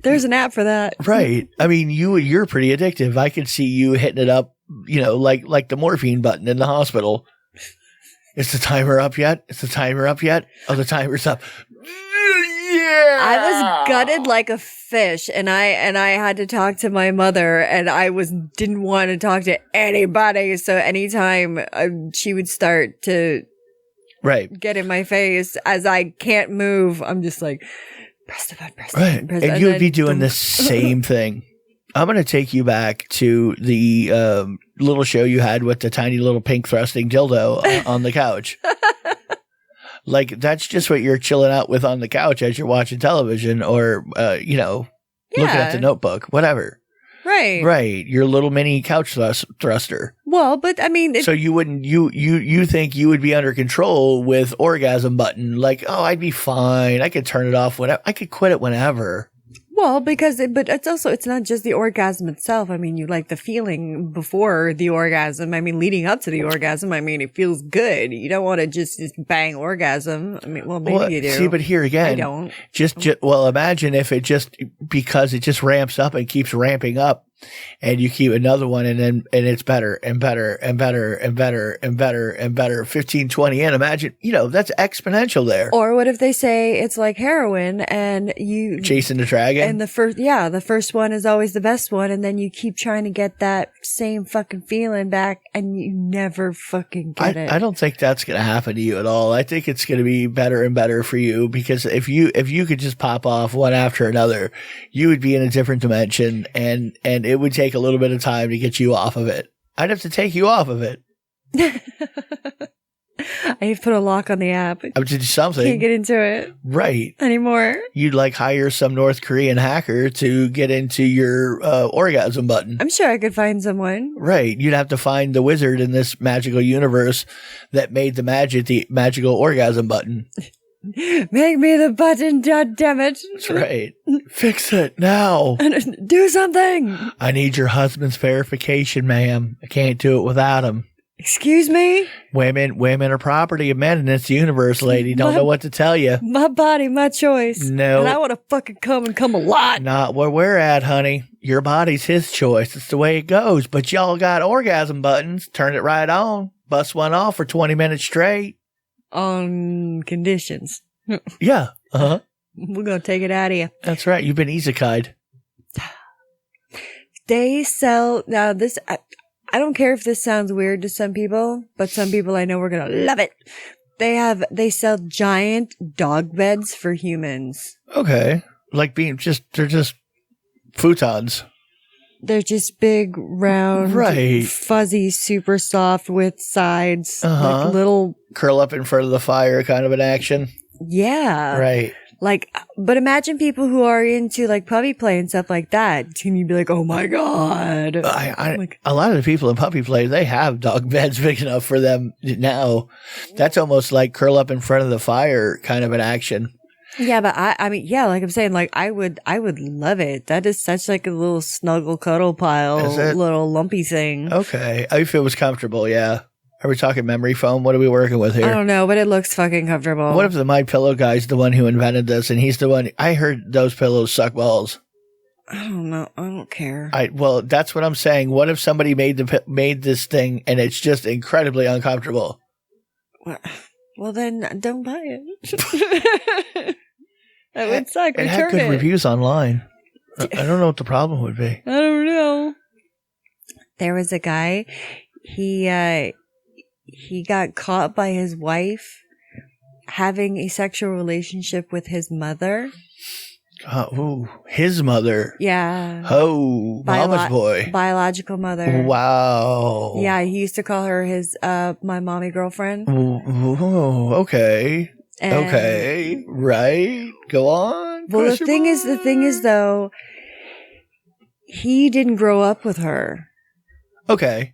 There's an app for that. Right. I mean, you're pretty addictive. I could see you hitting it up, like the morphine button in the hospital. Is the timer up yet? Is the timer up yet? Oh, the timer's up. Yeah. I was gutted like a fish, and I had to talk to my mother, and I didn't want to talk to anybody. So anytime she would start to get in my face as I can't move, I'm just like, press the button, press the button, press the button. And you would be doing the same thing. I'm going to take you back to the little show you had with the tiny little pink thrusting dildo on the couch. Like, that's just what you're chilling out with on the couch as you're watching television or, looking at the Notebook, whatever. Right. Right. Your little mini couch thruster. Well, but I mean. So you wouldn't, you think you would be under control with orgasm button. Like, oh, I'd be fine. I could turn it off whenever. I could quit it whenever. Well, but it's not just the orgasm itself. I mean, you like the feeling before the orgasm. I mean, leading up to the orgasm, I mean, it feels good. You don't want to just bang orgasm. I mean, well, maybe you do. See, but here again, I don't. Well, imagine if because it just ramps up and keeps ramping up. And you keep another one and it's better and better and better and better and better and better. 15, 20 in. Imagine, that's exponential there. Or what if they say it's like heroin and you chasing the dragon? And the first one is always the best one. And then you keep trying to get that same fucking feeling back and you never fucking get it. I don't think that's going to happen to you at all. I think it's going to be better and better for you because if you could just pop off one after another, you would be in a different dimension and it would take a little bit of time to get you off of it. I'd have to take you off of it. I have to put a lock on the app. I would do something. Can't get into it. Right. Anymore. You'd hire some North Korean hacker to get into your orgasm button. I'm sure I could find someone. Right. You'd have to find the wizard in this magical universe that made the magical orgasm button. Make me the button, goddammit. That's right. Fix it now. Do something. I need your husband's verification, ma'am. I can't do it without him. Excuse me? Women are property of men in this universe, lady. Don't know what to tell you. My body, my choice. No. And I want to fucking come a lot. Not where we're at, honey. Your body's his choice. It's the way it goes. But y'all got orgasm buttons. Turn it right on. Bust one off for 20 minutes straight. On conditions. Yeah. Uh-huh. We're going to take it out of you. That's right. You've been isekai'd. They sell, now this, I don't care if this sounds weird to some people, but some people I know are going to love it. They sell giant dog beds for humans. Okay. Like they're just futons. They're just big, round, right, fuzzy, super soft with sides, like little curl up in front of the fire kind of an action. Yeah. Right. Like, but imagine people who are into like puppy play and stuff like that. Can you be like, oh my God? A lot of the people in puppy play, they have dog beds big enough for them now. That's almost like curl up in front of the fire kind of an action. Yeah, but I mean, yeah, like I'm saying, like I would love it. That is such like a little snuggle cuddle pile, little lumpy thing. Okay. If it was comfortable, yeah. Are we talking memory foam? What are we working with here? I don't know, but it looks fucking comfortable. What if the My Pillow guy's the one who invented this, and he's the one? I heard those pillows suck balls. I don't know. I don't care. Well, that's what I'm saying. What if somebody made this thing and it's just incredibly uncomfortable? Well, then don't buy it. That would suck. It had good reviews online. I don't know what the problem would be. I don't know. There was a guy. He got caught by his wife having a sexual relationship with his mother. His mother. Yeah. Oh, mama's boy. Biological mother. Wow. Yeah, he used to call her his my mommy girlfriend. Oh, okay. Okay. Right. Go on. Well, the thing is though, he didn't grow up with her. Okay.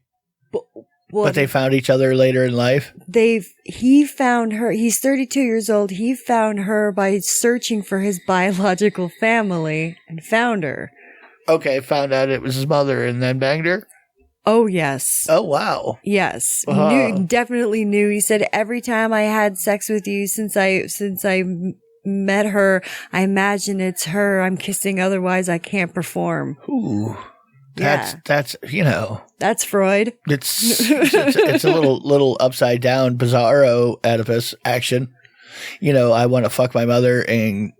But they found each other later in life? He found her. He's 32 years old. He found her by searching for his biological family and found her. Okay. Found out it was his mother and then banged her? Oh, yes. Oh, wow. Yes. Definitely knew. He said, every time I had sex with you since I met her, I imagine it's her I'm kissing. Otherwise, I can't perform. Ooh. That's you know. That's Freud. It's a little upside down bizarro Oedipus action. You know, I want to fuck my mother and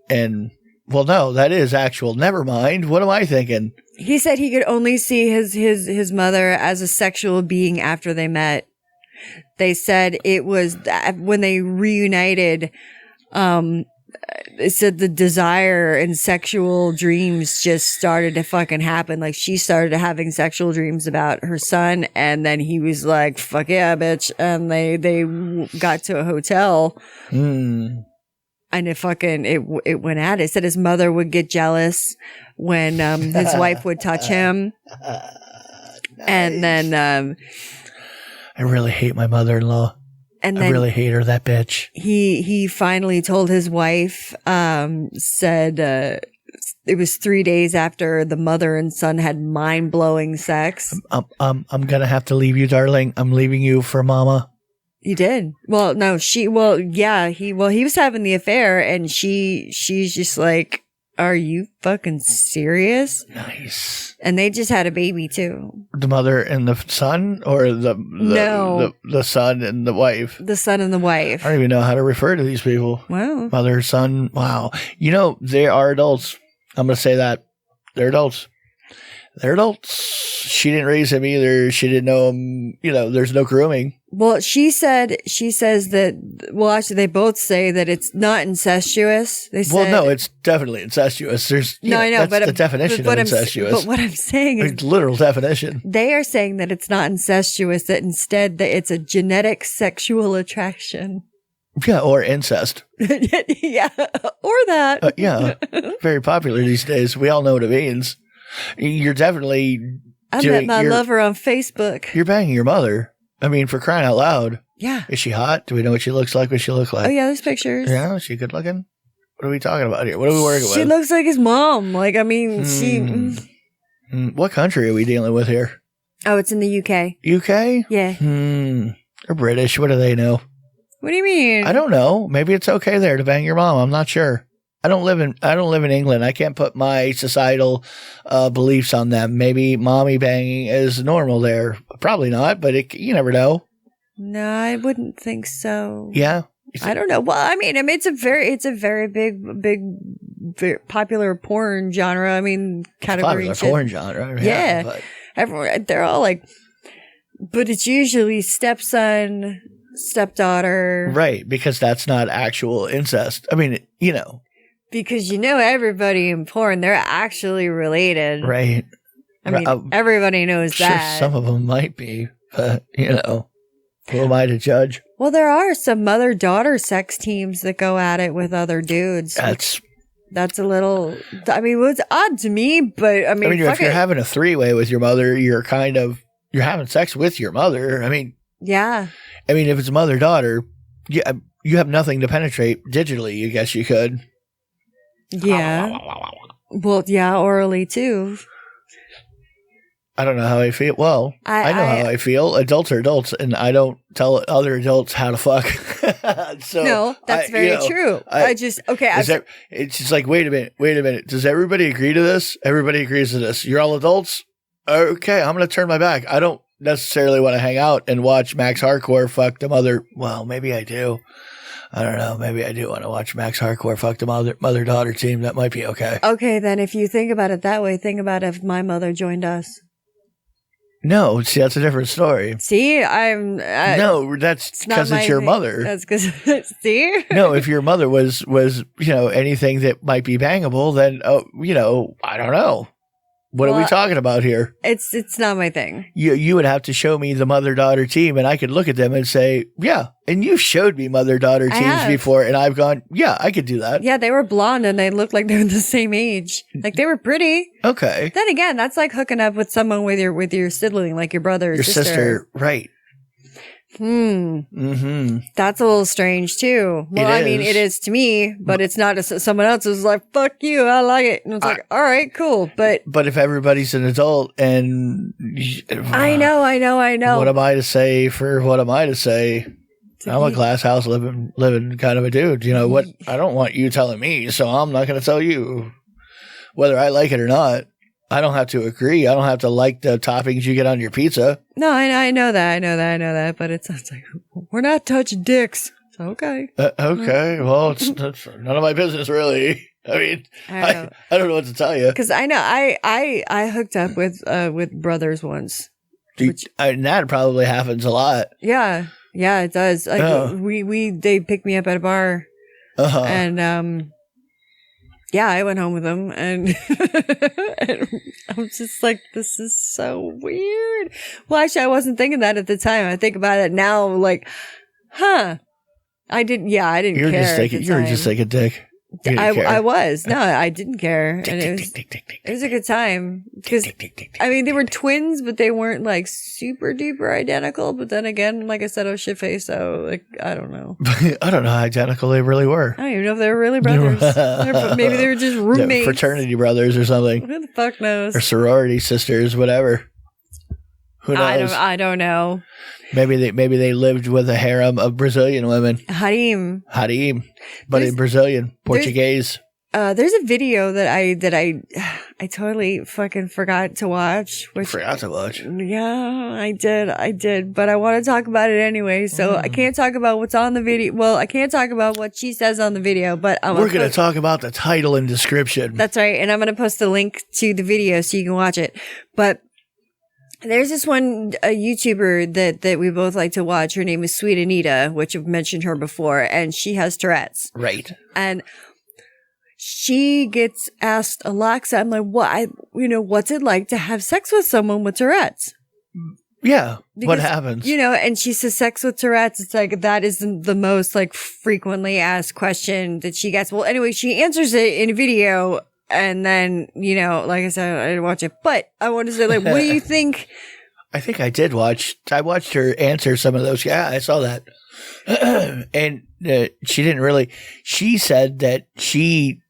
well, no, that is actual. Never mind. What am I thinking? He said he could only see his mother as a sexual being after they met. They said it was when they reunited. It said the desire and sexual dreams just started to fucking happen. Like she started having sexual dreams about her son, and then he was like, "Fuck yeah, bitch!" And they got to a hotel, and it went at it. It said his mother would get jealous when his wife would touch him, and then I really hate my mother-in-law. And I really hate her, that bitch. He finally told his wife, said it was 3 days after the mother and son had mind-blowing sex. I'm gonna have to leave you, darling. I'm leaving you for mama. He did. Well, no, he was having the affair, and she's just like, are you fucking serious? Nice. And they just had a baby too. The mother and the son, or the son and the wife? The son and the wife. I don't even know how to refer to these people. Wow. Mother, son. Wow. You know, they are adults. I'm going to say that. They're adults. They're adults. She didn't raise him either. She didn't know him. You know, there's no grooming. Well, she says that, well, actually, they both say that it's not incestuous. They said, well, no, it's definitely incestuous. I know, that's the definition of incestuous. But what I'm saying is, it's literal definition. They are saying that it's not incestuous, that instead that it's a genetic sexual attraction. Yeah, or incest. Yeah, or that. Yeah, very popular these days. We all know what it means. You're definitely. I met my lover on Facebook. You're banging your mother. I mean, for crying out loud. Yeah. Is she hot? Do we know what she looks like? What she look like? Oh, yeah, there's pictures. Yeah, is she good looking? What are we talking about here? What are we working with? She looks like his mom. Like, I mean, What country are we dealing with here? Oh, it's in the UK. UK? Yeah. They're British. What do they know? What do you mean? I don't know. Maybe it's okay there to bang your mom. I'm not sure. I don't live in England. I can't put my societal beliefs on them. Maybe mommy banging is normal there. Probably not, but you never know. No, I wouldn't think so. Yeah. I don't know. Well, I mean, it's a very big popular porn genre. I mean, category. Popular porn genre. Yeah. But Everyone, they're all like, but it's usually stepson, stepdaughter. right, because that's not actual incest. I mean, Because everybody in porn, they're actually related. right. I mean, everybody knows Sure, that. some of them might be, but who am I to judge? Well, there are some mother-daughter sex teams that go at it with other dudes. That's a little. I mean, it's odd to me, but I mean, if you're having a three-way with your mother, you're having sex with your mother. I mean, yeah. I mean, if it's mother-daughter, yeah, you have nothing to penetrate digitally. I guess you could. Yeah. Well, yeah, orally too. I don't know how I feel. Well, I know how I feel. Adults are adults, and I don't tell other adults how to fuck. So no, that's very true. It's just like, wait a minute. Does everybody agree to this? Everybody agrees to this. You're all adults? Okay, I'm going to turn my back. I don't necessarily want to hang out and watch Max Hardcore fuck the mother. Well, maybe I do. I don't know. Maybe I do want to watch Max Hardcore fuck the mother-daughter team. That might be okay. Okay, then if you think about it that way, think about if my mother joined us. No, see, that's a different story. See, no, that's because it's your mother. That's because, see? No, if your mother was anything that might be bangable, then, I don't know. What are we talking about here? It's not my thing. You would have to show me the mother-daughter team, and I could look at them and say, yeah. And you've showed me mother-daughter teams before, and I've gone, yeah, I could do that. Yeah, they were blonde, and they looked like they were the same age. Like, they were pretty. Okay. Then again, that's like hooking up with someone with your sibling, like your brother or your sister. Right. That's a little strange too. Well, I mean, it is to me, but it's not someone else is like, fuck you, I like it. And it's like, all right, cool. But if everybody's an adult and I know. What am I to say for what am I to say? I'm a glass house living kind of a dude. You know what? I don't want you telling me, so I'm not going to tell you whether I like it or not. I don't have to agree. I don't have to like the toppings you get on your pizza. No, I know that. But it's like, we're not touching dicks. So, okay. Okay. Well, it's none of my business, really. I mean, I don't know what to tell you. Because I know I hooked up with brothers once. And that probably happens a lot. Yeah, it does. Like they picked me up at a bar, and yeah, I went home with them, and, and I'm just like, this is so weird. Well, actually, I wasn't thinking that at the time. I think about it now, like, I didn't care. You were just like a dick. I was. No, I didn't care. And it was a good time. Because, I mean, they were twins, but they weren't like super duper identical. But then again, like I said, I was shit faced. So, like, I don't know. I don't know how identical they really were. I don't even know if they were really brothers. Maybe they were just roommates. Fraternity brothers or something. Who the fuck knows? Or sorority sisters, whatever. Who knows? I don't know. Maybe they lived with a harem of Brazilian women. Harem. But in Brazilian, Portuguese. There's a video that I totally fucking forgot to watch. Yeah, I did. But I want to talk about it anyway. So I can't talk about what's on the video. Well, I can't talk about what she says on the video, but we're going to talk about the title and description. That's right. And I'm going to post the link to the video so you can watch it. But there's this one YouTuber that we both like to watch. Her name is Sweet Anita, which I've mentioned her before, and she has Tourette's. Right. And she gets asked a lot. So I'm like, what's it like to have sex with someone with Tourette's? Yeah. Because, what happens? And she says sex with Tourette's. It's like, that is the most like frequently asked question that she gets. Well, anyway, she answers it in a video. And then, like I said, I didn't watch it, but I want to say, like, what do you think? I think I did watch. I watched her answer some of those. Yeah, I saw that. And she didn't really. She said that she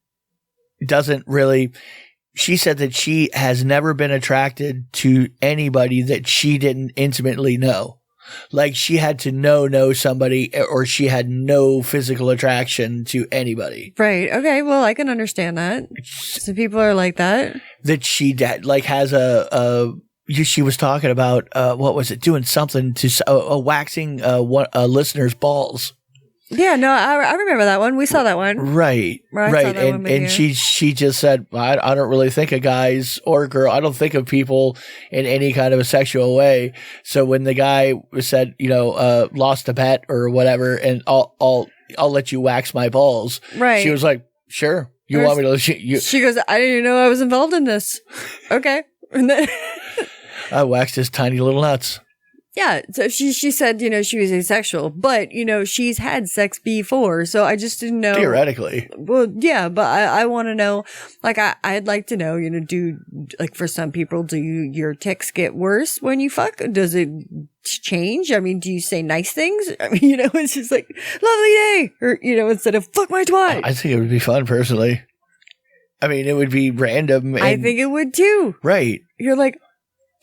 doesn't really. she said that she has never been attracted to anybody that she didn't intimately know. Like she had to know somebody, or she had no physical attraction to anybody. Right. Okay. Well, I can understand that. Some people are like that. That she like has she was talking about, what was it? Doing something to waxing a listener's balls. Yeah, no, I remember that one. We saw that one. Right. And she just said, I don't really think of guys or girl. I don't think of people in any kind of a sexual way. So when the guy said, lost a bet or whatever, and I'll let you wax my balls. Right. She was like, sure. You want me to let you? She goes, I didn't even know I was involved in this. Okay. And then I waxed his tiny little nuts. Yeah, so she said, she was asexual, but, she's had sex before, so I just didn't know. Theoretically. Well, yeah, but I want to know, like, I'd like to know, like, for some people, do your tics get worse when you fuck? Does it change? I mean, do you say nice things? I mean, it's just like, lovely day, or, instead of fuck my twat. I think it would be fun, personally. I mean, it would be random. I think it would, too. Right. You're like,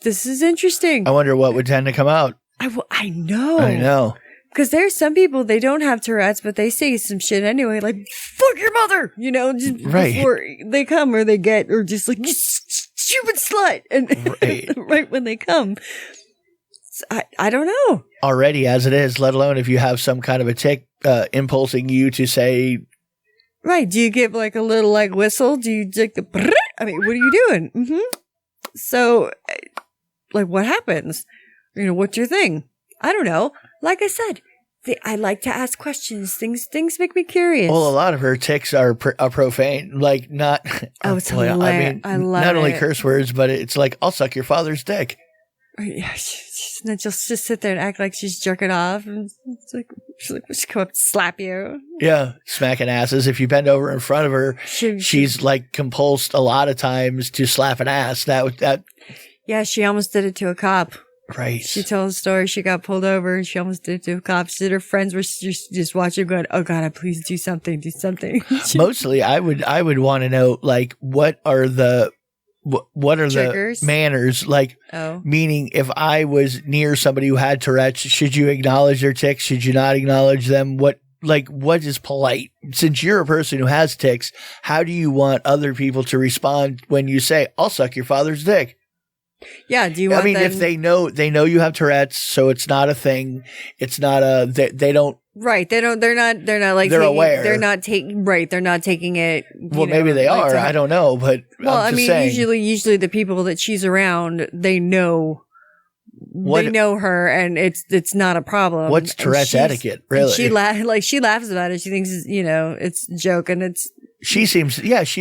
this is interesting. I wonder what would tend to come out. I know. Because there's some people, they don't have Tourette's, but they say some shit anyway, like, fuck your mother, just right. Before they come or they get, or just like, you stupid slut. And right when they come. So I don't know. Already as it is, let alone if you have some kind of a tic impulsing you to say. Right. Do you give like a little like whistle? Do you like the, I mean, what are you doing? Mm-hmm. So, like, what happens? What's your thing? I don't know. Like I said, I like to ask questions. Things make me curious. Well, a lot of her tics are profane. Like, not. Oh, it's hilarious. I love not only curse words, but it's like, I'll suck your father's dick. Yeah, she'll just sit there and act like she's jerking off. And it's like, she'll come up and slap you. Yeah, smacking asses. If you bend over in front of her, she's like compulsed a lot of times to slap an ass. That. Yeah, she almost did it to a cop. Right. She told a story. She got pulled over and she almost did it to a cop. She said her friends were just watching, going, "Oh God, please do something, do something." Mostly, I would want to know, like, what are the triggers? The manners? Like, meaning, if I was near somebody who had Tourette's, should you acknowledge their tics? Should you not acknowledge them? What is polite? Since you're a person who has tics, how do you want other people to respond when you say, "I'll suck your father's dick"? Yeah, do you want them? If they know you have Tourette's, so it's not a thing. It's not they don't. Right. They're not like, they're aware. They're not taking it. Well, maybe they are. I don't know, but I'm just saying. Usually the people that she's around, they know her, and it's not a problem. What's Tourette's etiquette, really? She laughs about it. She thinks it's a joke, and it's. She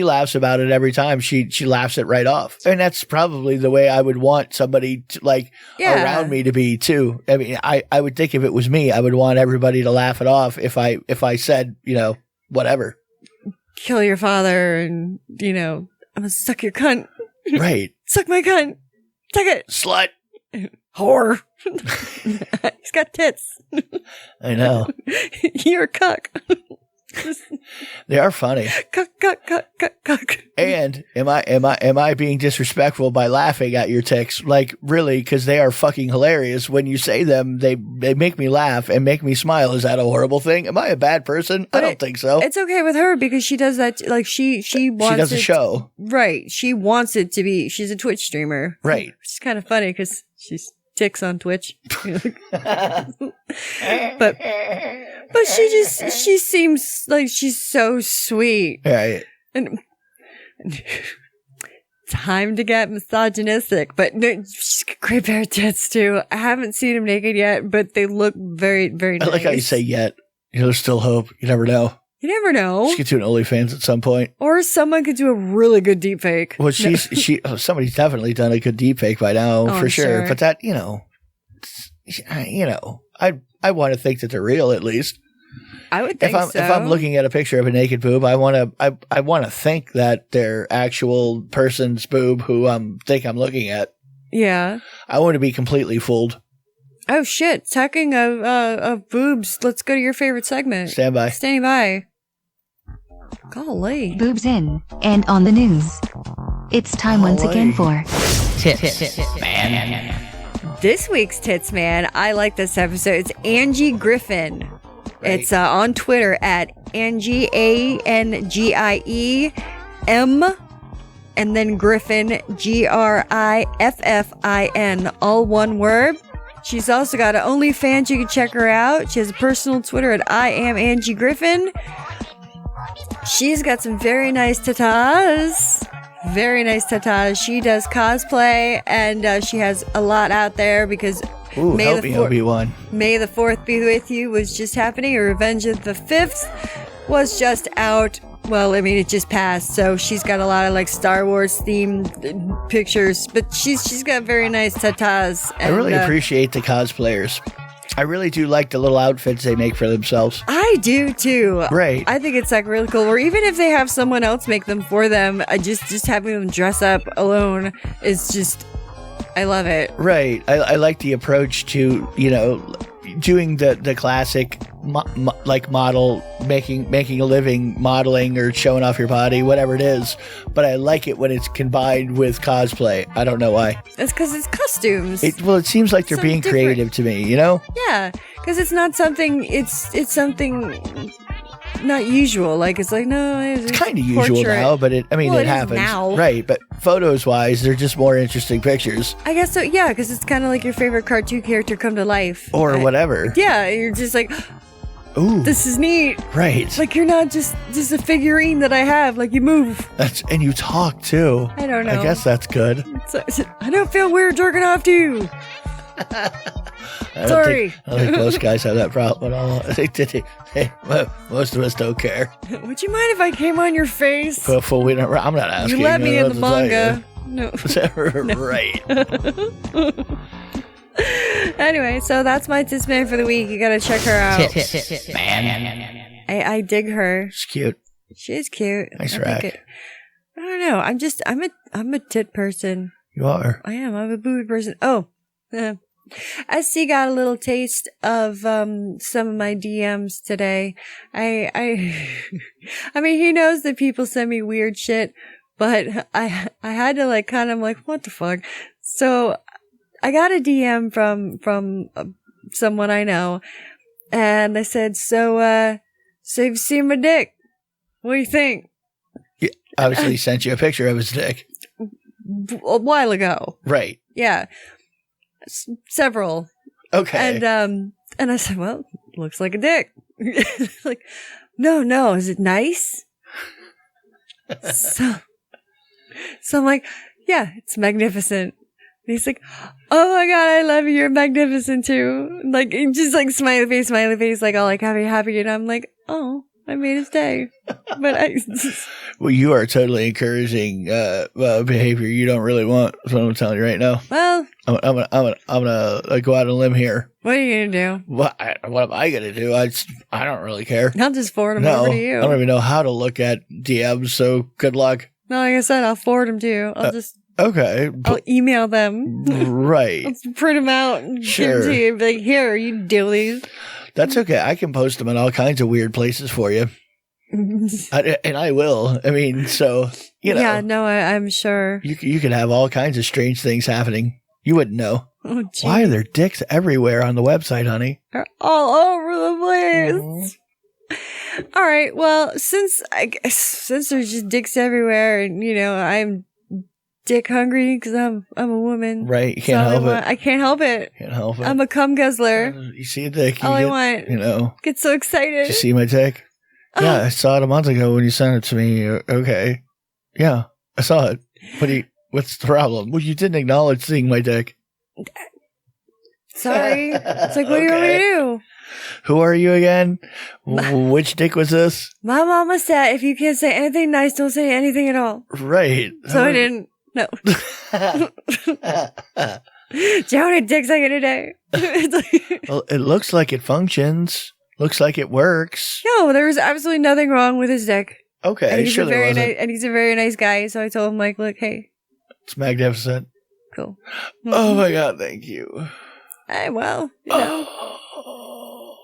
laughs about it every time. She laughs it right off. And that's probably the way I would want somebody to, around me to be too. I mean, I would think if it was me, I would want everybody to laugh it off if I said, whatever. Kill your father and, I'm gonna suck your cunt. Right. Suck my cunt. Suck it. Slut. Whore. He's got tits. I know. You're a cuck. They are funny. Cuck. And am I being disrespectful by laughing at your tics? Like, really, because they are fucking hilarious. When you say them, they make me laugh and make me smile. Is that a horrible thing? Am I a bad person? I don't think so. It's okay with her because she does that. Like she wants. She does a show, right? She wants it to be. She's a Twitch streamer, right? Which is kind of funny because she's tics on Twitch. but she seems like she's so sweet. Right. And time to get misogynistic, but no, she's got great pair of tits too. I haven't seen them naked yet, but they look very, very nice. I like how you say yet. There's still hope. You never know. You never know. She could do an OnlyFans at some point. Or someone could do a really good deep fake. Well, somebody's definitely done a good deep fake by now, for sure. But that, I want to think that they're real at least. I would think so. If I'm looking at a picture of a naked boob, I want to think that they're actual person's boob who think I'm looking at. Yeah. I want to be completely fooled. Oh shit! Talking of boobs, let's go to your favorite segment. Stand by. Standing by. Golly. Boobs in and on the news. It's time once again for Tits, man. This week's Tits Man, I like this episode. It's Angie Griffin. Right. It's on Twitter at Angie, ANGIEM, and then Griffin, GRIFFIN, all one word. She's also got an OnlyFans. You can check her out. She has a personal Twitter at I am Angie Griffin. She's got some very nice tatas. Very nice tatas. She does cosplay, and she has a lot out there because Ooh, May help the me, 4th Obi-Wan. May the 4th be with you was just happening. Revenge of the 5th was just out. Well, I mean, it just passed. So she's got a lot of like Star Wars themed pictures, but she's got very nice tatas. I really appreciate the cosplayers. I really do like the little outfits they make for themselves. I do too. Right. I think it's like really cool. Or even if they have someone else make them for them, just having them dress up alone is just, I love it. Right. I like the approach to, doing the classic model, making a living modeling or showing off your body, whatever it is. But I like it when it's combined with cosplay. I don't know why. It's because it's costumes. It seems like they're Something being different. creative to me, you know? Yeah, because it's not something. It's something not usual. Like it's like no, It's kind of usual now, but it Well, it is happens. now. Right, but photos wise, they're just more interesting pictures I guess so. Yeah, because it's kind of like your favorite cartoon character come to life, or whatever. Yeah, you're just like, Ooh, this is neat. right. Like you're not just a figurine that I have. Like you move. And you talk too. I don't know. I guess that's good. I don't feel weird jerking off to you. I don't Sorry. think most guys have that problem at all. Most of us don't care. Would you mind if I came on your face? I'm not asking. You let me I in the don't know manga. what to tell you. No. Right. Anyway, so that's my Tits Man for the week. You gotta check her out. Man. I dig her. It's cute. She is cute. Nice I think rack. I don't know. I'm a tit person. You are. I am. I'm a booby person. Oh, SC got a little taste of some of my DMs today. I mean, he knows that people send me weird shit, but I had to like kind of like, what the fuck? So I got a DM from someone I know, and they said, so you've seen my dick. What do you think? Yeah, obviously sent you a picture of his dick. A while ago. Right. Yeah. Several. Okay. And I said, well, looks like a dick. Like, no, is it nice? so I'm like, yeah, it's magnificent. And he's like, oh my God, I love you. You're magnificent too. Like, just like smiley face, like all like happy. And I'm like, oh, I made his day. But well, you are totally encouraging behavior you don't really want. That's what I'm telling you right now. well, I'm gonna go out on a limb here. what are you going to do? What am I gonna do? I don't really care. I'll just forward him No, over to you. I don't even know how to look at DMs. So good luck. No, like I said, I'll forward them to you. Okay. I'll email them. Right. I'll print them out and give Sure. them to you. Be like, here, you do these. That's okay. I can post them in all kinds of weird places for you. And I will. I mean, so, Yeah, no, I'm sure. you could have all kinds of strange things happening. You wouldn't know. Oh, geez. Why are there dicks everywhere on the website, honey? They're all over the place. All right. Well, since there's just dicks everywhere, and I'm dick hungry because I'm a woman. Right. You So can't help it. I can't help it. Can't help it. I'm a cum guzzler. You see a dick. All I want. Get so excited. Did you see my dick? Yeah, I saw it a month ago when you sent it to me. Okay. Yeah, I saw it. What's the problem? Well, you didn't acknowledge seeing my dick. Sorry. It's like, what do you want me to do? Who are you again? Which dick was this? My mama said, if you can't say anything nice, don't say anything at all. Right. So I didn't. No. Do you know how many dicks I get a day? It's like, Well, it looks like it functions. Looks like it works. no, there was absolutely nothing wrong with his dick. Okay, And he's sure a there very wasn't. nice, and he's a very nice guy. So I told him, like, look, hey, It's magnificent. cool. Oh my God, thank you. Hey, well, Oh.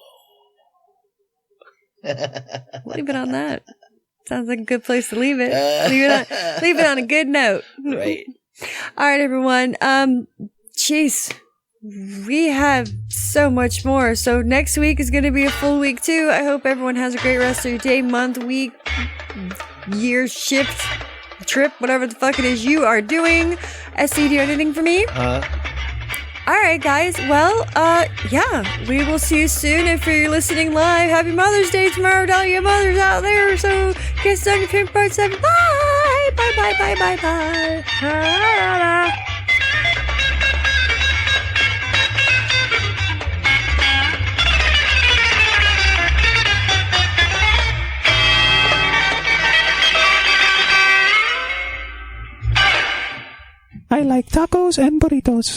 leave it on that. Sounds like a good place to leave it. Leave it on a good note. Right. All right, everyone. Jeez, we have so much more. So next week is going to be a full week too. I hope everyone has a great rest of your day, month, week, year, shift, trip, whatever the fuck it is you are doing. SC, do you have anything for me? All right, guys. Well, yeah, we will see you soon. If you're listening live, happy Mother's Day tomorrow to all you mothers out there. So, kiss on your favorite part 7. Bye. Bye, bye, bye, bye, bye. I like tacos and burritos.